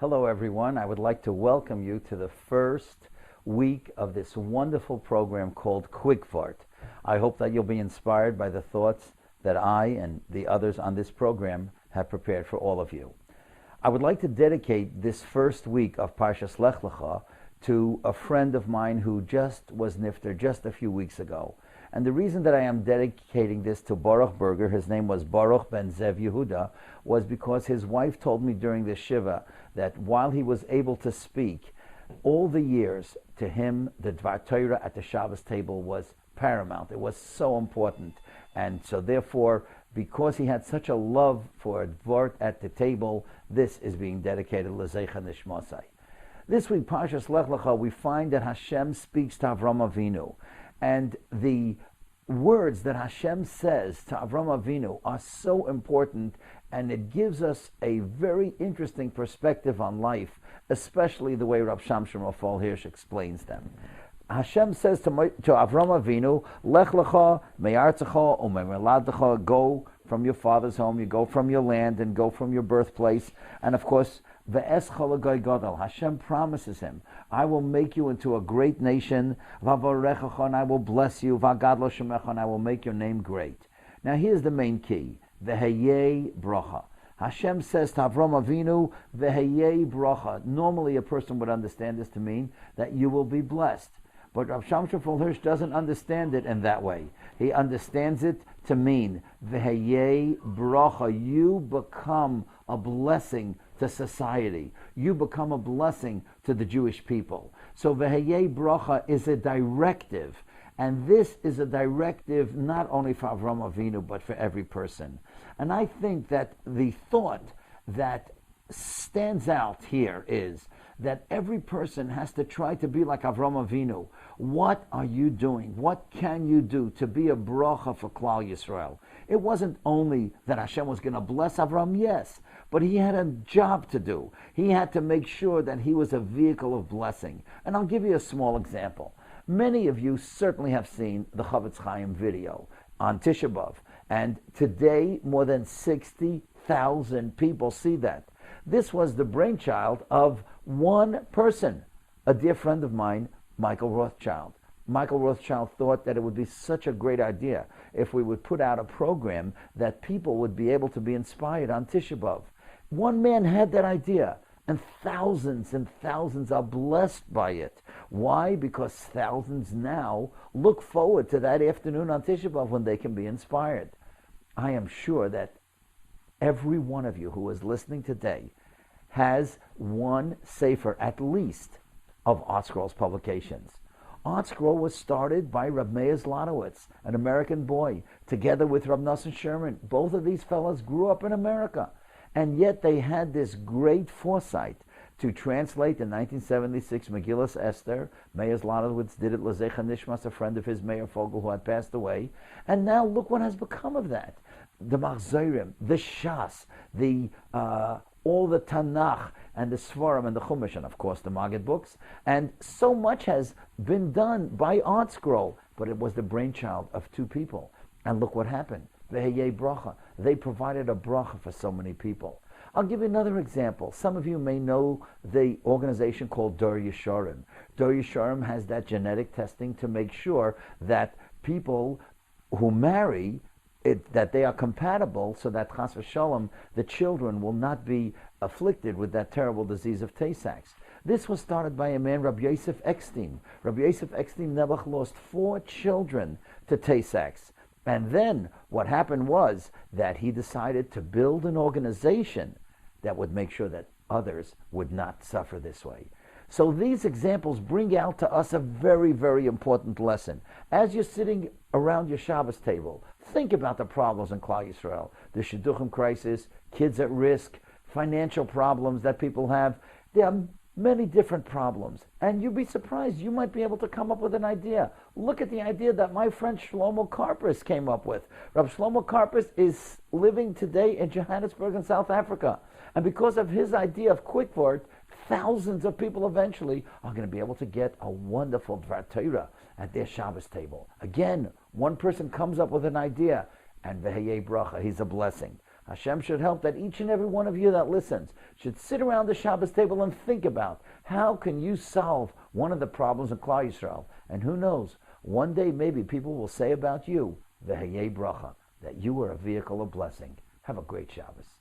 Hello everyone. I would like to welcome you to the first week of this wonderful program called Quickvart. I hope that you'll be inspired by the thoughts that I and the others on this program have prepared for all of you. I would like to dedicate this first week of Parshas Lech Lecha to a friend of mine who just was nifter just a few weeks ago. And the reason that I am dedicating this to Baruch Berger, his name was Baruch ben Zev Yehuda, was because his wife told me during the Shiva that while he was able to speak, all the years to him, the Dvar Torah at the Shabbos table was paramount. It was so important. And so therefore, because he had such a love for Dvar at the table, this is being dedicated L'Zeicha Nishmasai. This week, Parshas Lech Lecha, we find that Hashem speaks to Avram Avinu. And the words that Hashem says to Avram Avinu are so important, and it gives us a very interesting perspective on life, especially the way Rav Shamshon Raphael Hirsch explains them. Hashem says to Avram Avinu, Lech Lecha me'artzecha u'me'meladecha, go from your father's home, you go from your land and go from your birthplace. And of course, Ve'escha l'goy gadol, Hashem promises him, I will make you into a great nation, V'avarechacha, and I will bless you, V'agadlo shemecha, and I will make your name great. Now here's the main key, V'heyei bracha. Hashem says to Avram Avinu, V'heyei bracha. Normally a person would understand this to mean that you will be blessed. But Rav Shamshon Raphael Hirsch doesn't understand it in that way. He understands it to mean, V'heyei bracha, you become a blessing to society. You become a blessing to the Jewish people. So V'heyei bracha is a directive. And this is a directive not only for Avram Avinu, but for every person. And I think that the thought that stands out here is that every person has to try to be like Avram Avinu. What are you doing? What can you do to be a bracha for Klal Yisrael? It wasn't only that Hashem was going to bless Avram, yes, but he had a job to do. He had to make sure that he was a vehicle of blessing. And I'll give you a small example. Many of you certainly have seen the Chavetz Chaim video on Tisha B'Av. And today, more than 60,000 people see that. This was the brainchild of one person, a dear friend of mine, Michael Rothschild. Michael Rothschild thought that it would be such a great idea if we would put out a program that people would be able to be inspired on Tisha B'Av. One man had that idea, and thousands are blessed by it. Why? Because thousands now look forward to that afternoon on Tisha B'Av when they can be inspired. I am sure that every one of you who is listening today has one sefer, at least, of Art Scroll's publications. Art Scroll was started by Reb Meir Zlotowitz, an American boy, together with Reb Nosson Sherman. Both of these fellows grew up in America, and yet they had this great foresight to translate the 1976 Megillas Esther. Meir Zlotowitz did it, L'Zeicha Nishmas, a friend of his, Meir Fogel, who had passed away. And now look what has become of that. The Machzorim, the Shas, all the Tanakh and the Svarim and the Chumash, and of course the Maggid books. And so much has been done by Art Scroll, but it was the brainchild of two people. And look what happened. V'heyei bracha. They provided a bracha for so many people. I'll give you another example. Some of you may know the organization called Dor Yesharim. Dor Yesharim has that genetic testing to make sure that people who marry, that they are compatible, so that chas v'shalom, the children will not be afflicted with that terrible disease of Paysach. This was started by a man, Rabbi Yosef Eckstein. Rabbi Yosef Eckstein Nebuch lost 4 children to Paysach. And then what happened was that he decided to build an organization that would make sure that others would not suffer this way. So these examples bring out to us a very, very important lesson. As you're sitting around your Shabbos table, think about the problems in Klal Yisrael. The Shidduchim crisis, kids at risk, financial problems that people have. There are many different problems. And you'd be surprised, you might be able to come up with an idea. Look at the idea that my friend Shlomo Karpus came up with. Rabbi Shlomo Karpus is living today in Johannesburg in South Africa. And because of his idea of Quickvart, thousands of people eventually are going to be able to get a wonderful Dvar Torah at their Shabbos table. Again, one person comes up with an idea, and V'heyei bracha, he's a blessing. Hashem should help that each and every one of you that listens should sit around the Shabbos table and think about how can you solve one of the problems of Klal Yisrael. And who knows, one day maybe people will say about you, V'heyei bracha, that you were a vehicle of blessing. Have a great Shabbos.